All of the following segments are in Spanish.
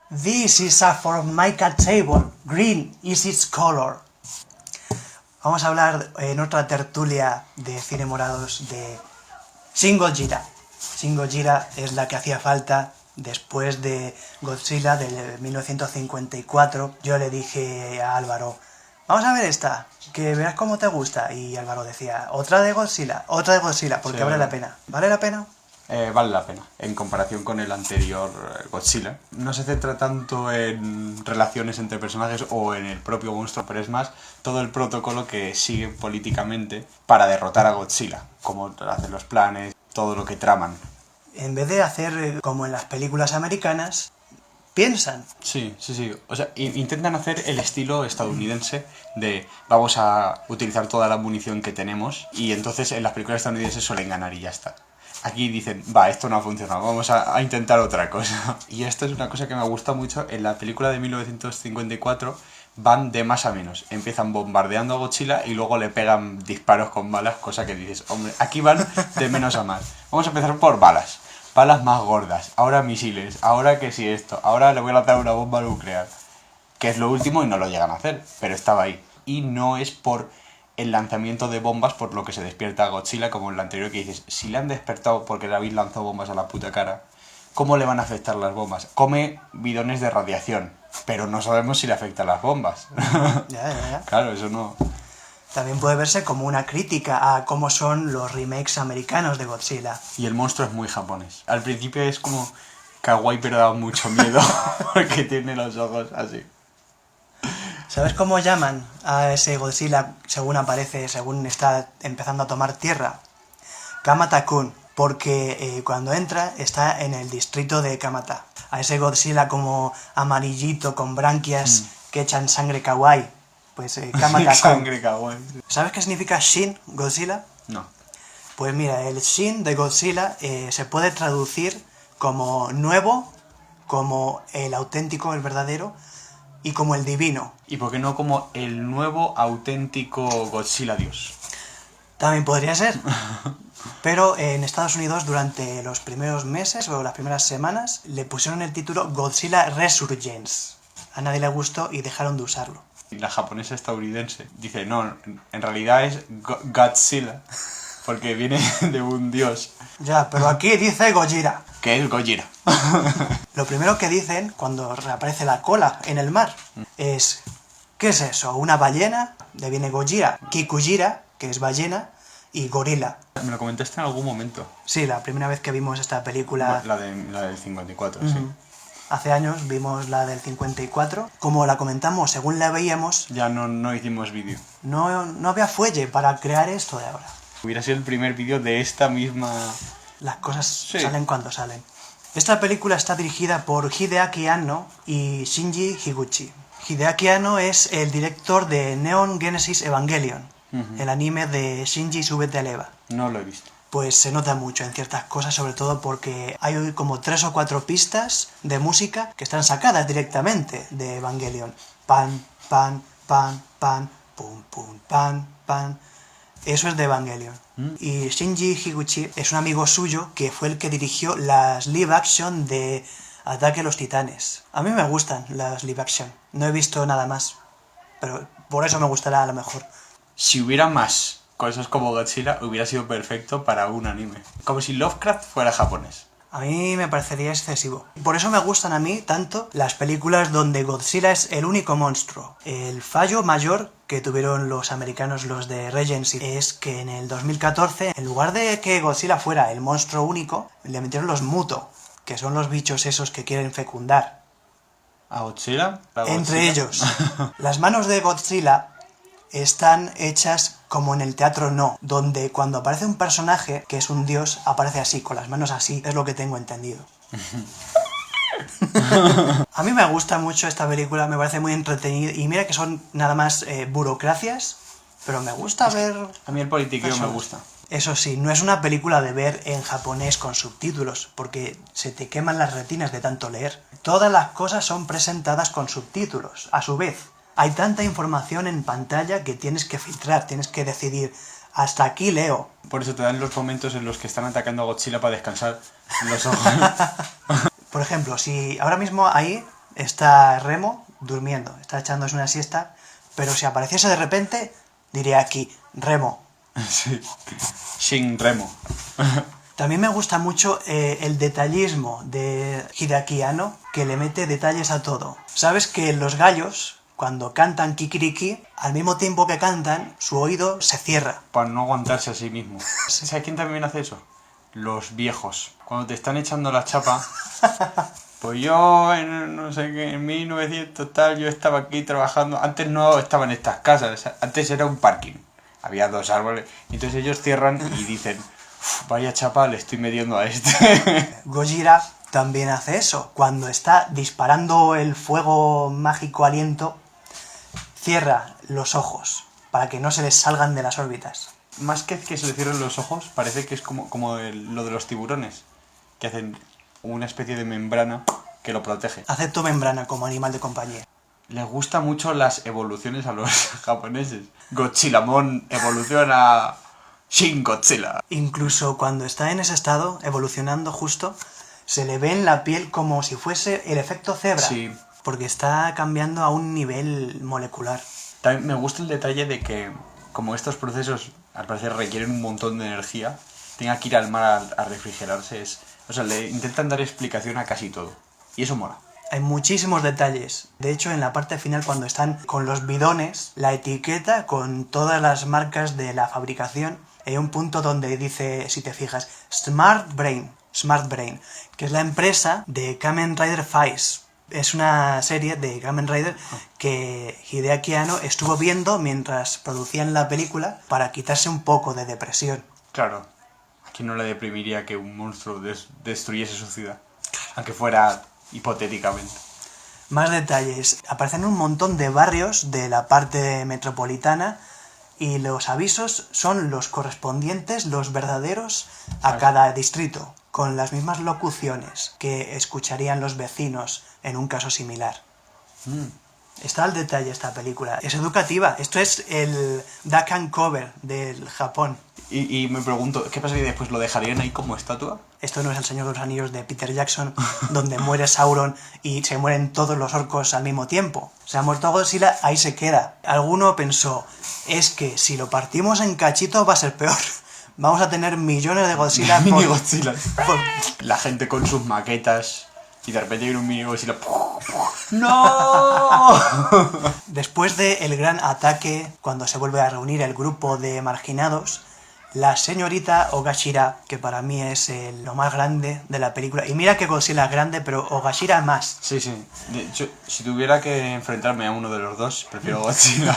This is a Formica table. Green is its color. Vamos a hablar en otra tertulia de Cine Morados de Shin Gojira. Shin Gojira es la que hacía falta después de Godzilla del 1954. Yo le dije a Álvaro, vamos a ver esta, que verás cómo te gusta. Y Álvaro decía, otra de Godzilla, porque Sí, vale la pena. ¿Vale la pena? Vale la pena, en comparación con el anterior Godzilla. No se centra tanto en relaciones entre personajes o en el propio monstruo, pero es más todo el protocolo que sigue políticamente para derrotar a Godzilla, cómo hacen los planes, todo lo que traman. En vez de hacer como en las películas americanas, piensan. Sí. O sea, intentan hacer el estilo estadounidense de vamos a utilizar toda la munición que tenemos y entonces en las películas estadounidenses suelen ganar y ya está. Aquí dicen, esto no ha funcionado, vamos a intentar otra cosa. Y esto es una cosa que me gusta mucho. En la película de 1954 van de más a menos. Empiezan bombardeando a Godzilla y luego le pegan disparos con balas, cosa que dices, hombre, aquí van de menos a más. Vamos a empezar por balas. Balas más gordas, ahora misiles, ahora que si esto, ahora le voy a lanzar una bomba nuclear. Que es lo último y no lo llegan a hacer, pero estaba ahí. Y no es por el lanzamiento de bombas por lo que se despierta a Godzilla, como en la anterior que dices, si le han despertado porque David lanzó bombas a la puta cara, ¿cómo le van a afectar las bombas? Come bidones de radiación, pero no sabemos si le afectan las bombas. Ya. Claro, eso no. También puede verse como una crítica a cómo son los remakes americanos de Godzilla. Y el monstruo es muy japonés. Al principio es como kawaii, pero da mucho miedo porque tiene los ojos así. ¿Sabes cómo llaman a ese Godzilla según aparece, según está empezando a tomar tierra? Kamata-kun, porque cuando entra está en el distrito de Kamata. A ese Godzilla como amarillito con branquias que echan sangre kawaii, pues Kamata-kun. Sangre kawaii. ¿Sabes qué significa Shin Godzilla? No. Pues mira, el Shin de Godzilla se puede traducir como nuevo, como el auténtico, el verdadero, y como el divino. ¿Y por qué no como el nuevo auténtico Godzilla Dios? También podría ser. Pero en Estados Unidos durante los primeros meses o las primeras semanas le pusieron el título Godzilla Resurgence. A nadie le gustó y dejaron de usarlo. Y la japonesa estadounidense dice, no, en realidad es Godzilla, porque viene de un dios. Ya, pero aquí dice Gojira. Que es Gojira. Lo primero que dicen cuando reaparece la cola en el mar es, ¿qué es eso? ¿Una ballena? De viene Gojira, Kikujira, que es ballena, y gorila. Me lo comentaste en algún momento. Sí, la primera vez que vimos esta película. La del 54, sí. Hace años vimos la del 54. Como la comentamos, según la veíamos, Ya no hicimos vídeo. no había fuelle para crear esto de ahora. Hubiera sido el primer vídeo de esta misma... Las cosas salen cuando salen. Esta película está dirigida por Hideaki Anno y Shinji Higuchi. Hideaki Anno es el director de Neon Genesis Evangelion, el anime de Shinji Súbete al Eva. No lo he visto. Pues se nota mucho en ciertas cosas, sobre todo porque hay como 3 o 4 pistas de música que están sacadas directamente de Evangelion. Pan, pan, pan, pan, pum, pum, pan, pan. Eso es de Evangelion. Y Shinji Higuchi es un amigo suyo que fue el que dirigió las live action de Ataque a los Titanes. A mí me gustan las live action. No he visto nada más, pero por eso me gustará a lo mejor. Si hubiera más cosas como Godzilla, hubiera sido perfecto para un anime. Como si Lovecraft fuera japonés. A mí me parecería excesivo. Por eso me gustan a mí tanto las películas donde Godzilla es el único monstruo. El fallo mayor que tuvieron los americanos, los de Regency, es que en el 2014, en lugar de que Godzilla fuera el monstruo único, le metieron los Muto, que son los bichos esos que quieren fecundar. ¿A Godzilla? Entre ellos, las manos de Godzilla están hechas como en el teatro No, donde cuando aparece un personaje que es un dios, aparece así, con las manos así, es lo que tengo entendido. A mí me gusta mucho esta película, me parece muy entretenida, y mira que son nada más burocracias, pero me gusta ver... A mí el politiqueo personas. me gusta. Eso sí, no es una película de ver en japonés con subtítulos, porque se te queman las retinas de tanto leer. Todas las cosas son presentadas con subtítulos, a su vez. Hay tanta información en pantalla que tienes que filtrar, tienes que decidir, hasta aquí leo. Por eso te dan los momentos en los que están atacando a Godzilla para descansar los ojos. Por ejemplo, si ahora mismo ahí está Remo durmiendo, está echándose una siesta, pero si apareciese de repente, diría aquí, Remo. Sí. Shin Remo. También me gusta mucho el detallismo de Hideaki Anno, que le mete detalles a todo. ¿Sabes que los gallos, cuando cantan kikiriki, al mismo tiempo que cantan, su oído se cierra? Para no aguantarse a sí mismo. ¿Sabes quién también hace eso? Los viejos. Cuando te están echando la chapa... Pues yo, no sé qué, en 1900 tal, yo estaba aquí trabajando. Antes no estaban estas casas, antes era un parking. Había 2 árboles. Entonces ellos cierran y dicen, vaya chapa, le estoy metiendo a este. Gojira también hace eso. Cuando está disparando el fuego mágico aliento, cierra los ojos para que no se les salgan de las órbitas. Más que se le cierren los ojos, parece que es como lo de los tiburones, que hacen una especie de membrana que lo protege. Acepto membrana como animal de compañía. Les gustan mucho las evoluciones a los japoneses. Godzillamon evoluciona a Shin Godzilla. Incluso cuando está en ese estado, evolucionando justo, se le ve en la piel como si fuese el efecto cebra. Sí. Porque está cambiando a un nivel molecular. También me gusta el detalle de que, como estos procesos al parecer requieren un montón de energía, tenga que ir al mar a refrigerarse. O sea, le intentan dar explicación a casi todo. Y eso mola. Hay muchísimos detalles. De hecho, en la parte final, cuando están con los bidones, la etiqueta con todas las marcas de la fabricación, hay un punto donde dice, si te fijas, Smart Brain, que es la empresa de Kamen Rider Fights. Es una serie de Kamen Rider que Hideaki Anno estuvo viendo mientras producían la película para quitarse un poco de depresión. Claro. ¿A quién no le deprimiría que un monstruo destruyese su ciudad? Aunque fuera hipotéticamente. Más detalles. Aparecen un montón de barrios de la parte metropolitana y los avisos son los correspondientes, los verdaderos, a cada distrito, con las mismas locuciones que escucharían los vecinos en un caso similar. Está al detalle esta película. Es educativa. Esto es el Duck and Cover del Japón. Y me pregunto, ¿qué pasaría después? ¿Lo dejarían ahí como estatua? Esto no es El Señor de los Anillos de Peter Jackson, donde muere Sauron y se mueren todos los orcos al mismo tiempo. Se ha muerto Godzilla, ahí se queda. Alguno pensó, es que si lo partimos en cachitos va a ser peor. Vamos a tener millones de Godzilla Mini Godzilla. La gente con sus maquetas y de repente viene un mini Godzilla. ¡No! Después del gran ataque, cuando se vuelve a reunir el grupo de marginados, la señorita Ogashira, que para mí es lo más grande de la película, y mira que Godzilla es grande, pero Ogashira más. Sí, sí. De hecho, si tuviera que enfrentarme a uno de los dos, prefiero Godzilla,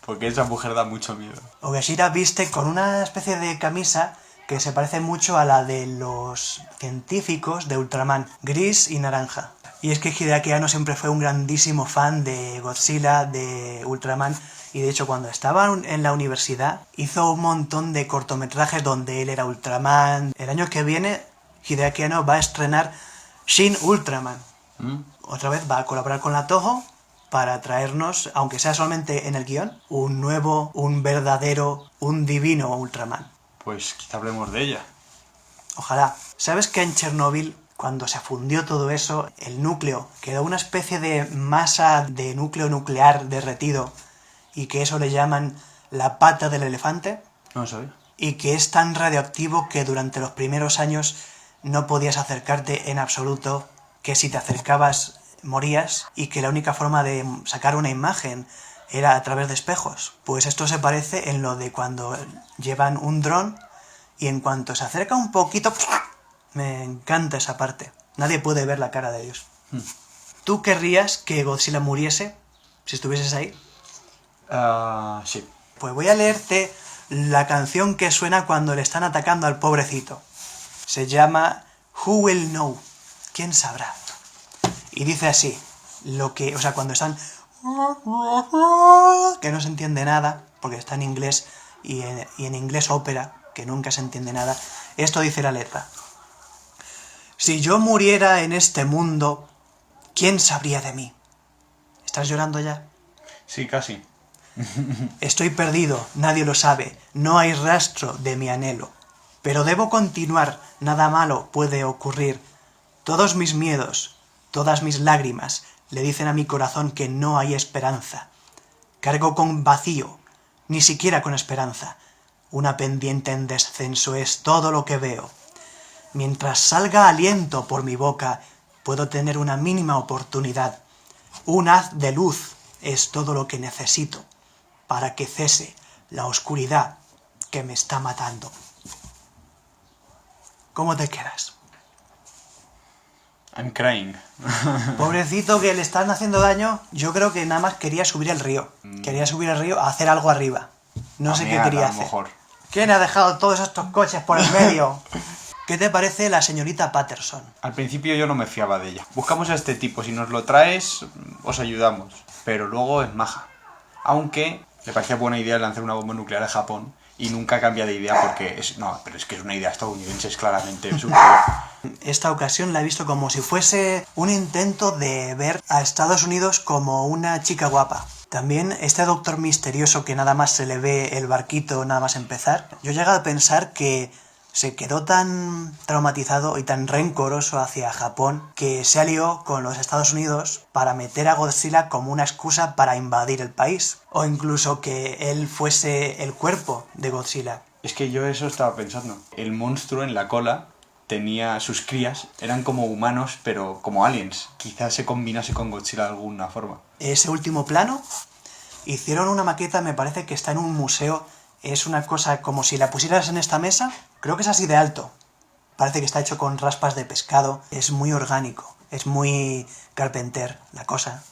porque esa mujer da mucho miedo. Ogashira viste con una especie de camisa que se parece mucho a la de los científicos de Ultraman, gris y naranja. Y es que Hideaki Anno siempre fue un grandísimo fan de Godzilla, de Ultraman, y de hecho cuando estaba en la universidad hizo un montón de cortometrajes donde él era Ultraman. El año que viene Hideaki Anno va a estrenar Shin Ultraman. Otra vez va a colaborar con la Toho para traernos, aunque sea solamente en el guión, un nuevo, un verdadero, un divino Ultraman. Pues quizá hablemos de ella. Ojalá. ¿Sabes que en Chernóbil, cuando se fundió todo eso, el núcleo quedó una especie de masa de núcleo nuclear derretido y que eso le llaman la pata del elefante? No lo sabía. Y que es tan radioactivo que durante los primeros años no podías acercarte en absoluto, que si te acercabas morías y que la única forma de sacar una imagen era a través de espejos. Pues esto se parece en lo de cuando llevan un dron y en cuanto se acerca un poquito... Me encanta esa parte. Nadie puede ver la cara de ellos. ¿Tú querrías que Godzilla muriese si estuvieses ahí? Sí. Pues voy a leerte la canción que suena cuando le están atacando al pobrecito. Se llama Who Will Know? ¿Quién sabrá? Y dice así, cuando están... que no se entiende nada, porque está en inglés, y en inglés ópera, que nunca se entiende nada. Esto dice la letra. Si yo muriera en este mundo, ¿quién sabría de mí? ¿Estás llorando ya? Sí, casi. Estoy perdido, nadie lo sabe, no hay rastro de mi anhelo. Pero debo continuar, nada malo puede ocurrir. Todos mis miedos, todas mis lágrimas, le dicen a mi corazón que no hay esperanza. Cargo con vacío, ni siquiera con esperanza. Una pendiente en descenso es todo lo que veo. Mientras salga aliento por mi boca, puedo tener una mínima oportunidad. Un haz de luz es todo lo que necesito para que cese la oscuridad que me está matando. ¿Cómo te quedas? I'm crying. Pobrecito, que le están haciendo daño. Yo creo que nada más quería subir el río. Quería subir el río a hacer algo arriba. No sé qué quería hacer. Mejor. ¿Quién ha dejado todos estos coches por el medio? ¿Qué te parece la señorita Patterson? Al principio yo no me fiaba de ella. Buscamos a este tipo, si nos lo traes, os ayudamos. Pero luego es maja. Aunque le parecía buena idea lanzar una bomba nuclear a Japón y nunca cambia de idea porque es... No, pero es que es una idea estadounidense, es claramente superior. Esta ocasión la he visto como si fuese un intento de ver a Estados Unidos como una chica guapa. También este doctor misterioso que nada más se le ve el barquito nada más empezar. Yo he llegado a pensar que se quedó tan traumatizado y tan rencoroso hacia Japón que se alió con los Estados Unidos para meter a Godzilla como una excusa para invadir el país. O incluso que él fuese el cuerpo de Godzilla. Es que yo eso estaba pensando. El monstruo en la cola tenía sus crías, eran como humanos, pero como aliens. Quizás se combinase con Godzilla de alguna forma. Ese último plano, hicieron una maqueta, me parece que está en un museo. Es una cosa como si la pusieras en esta mesa. Creo que es así de alto. Parece que está hecho con raspas de pescado. Es muy orgánico. Es muy Carpenter la cosa.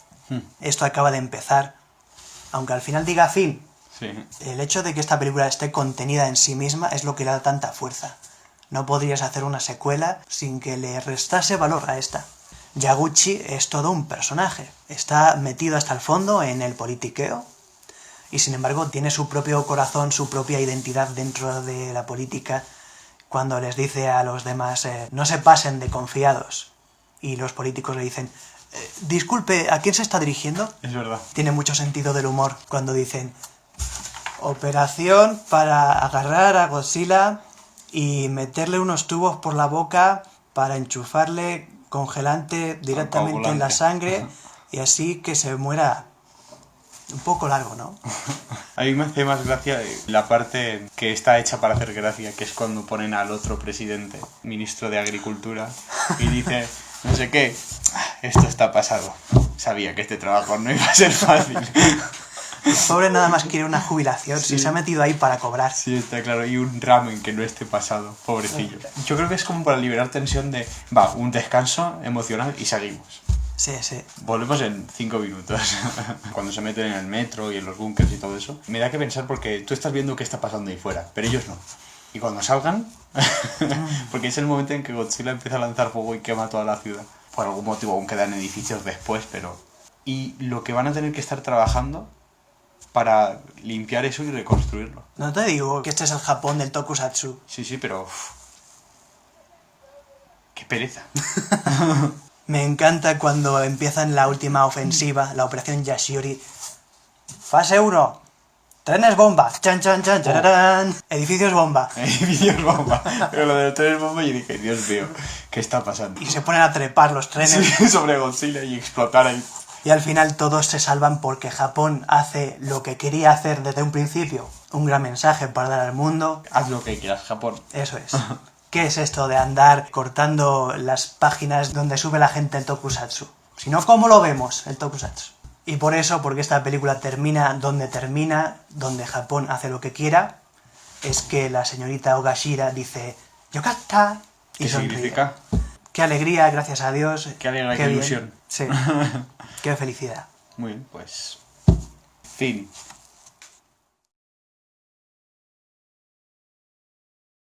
Esto acaba de empezar. Aunque al final diga fin. Sí. El hecho de que esta película esté contenida en sí misma es lo que le da tanta fuerza. No podrías hacer una secuela sin que le restase valor a esta. Yaguchi es todo un personaje. Está metido hasta el fondo en el politiqueo. Y sin embargo tiene su propio corazón, su propia identidad dentro de la política, cuando les dice a los demás no se pasen de confiados. Y los políticos le dicen disculpe, ¿a quién se está dirigiendo? Es verdad. Tiene mucho sentido del humor cuando dicen operación para agarrar a Godzilla y meterle unos tubos por la boca para enchufarle congelante directamente en la sangre y así que se muera. Un poco largo, ¿no? A mí me hace más gracia la parte que está hecha para hacer gracia, que es cuando ponen al otro presidente, ministro de Agricultura, y dice, no sé qué, esto está pasado. Sabía que este trabajo no iba a ser fácil. El pobre nada más quiere una jubilación, Sí. si se ha metido ahí para cobrar. Sí, está claro, y un ramen que no esté pasado, pobrecillo. Yo creo que es como para liberar tensión de, un descanso emocional y seguimos. Sí, sí. Volvemos en 5 minutos. Cuando se meten en el metro y en los búnkers y todo eso, me da que pensar porque tú estás viendo qué está pasando ahí fuera, pero ellos no. Y cuando salgan, porque es el momento en que Godzilla empieza a lanzar fuego y quema toda la ciudad. Por algún motivo aún quedan edificios después, pero... Y lo que van a tener que estar trabajando para limpiar eso y reconstruirlo. No te digo que este es el Japón del tokusatsu. Sí, pero... ¡Qué pereza! Me encanta cuando empiezan la última ofensiva, la operación Yashiori. Fase 1. Trenes bomba. Chan, chan, chan, chararán. Edificios bomba. Edificios bomba. Pero lo de los trenes bomba yo dije, Dios mío, ¿qué está pasando? Y se ponen a trepar los trenes. Sí, sobre Godzilla y explotar ahí. Y al final todos se salvan porque Japón hace lo que quería hacer desde un principio. Un gran mensaje para dar al mundo. Haz lo que quieras, Japón. Eso es. ¿Qué es esto de andar cortando las páginas donde sube la gente el tokusatsu? Si no, ¿cómo lo vemos, el tokusatsu? Y por eso, porque esta película termina, donde Japón hace lo que quiera, es que la señorita Ogashira dice ¡Yokatta! Y ¿Qué sonríe. significa? ¡Qué alegría, gracias a Dios! Qué alegría, qué bien. ilusión. Sí, qué felicidad. Muy bien, pues... Fin.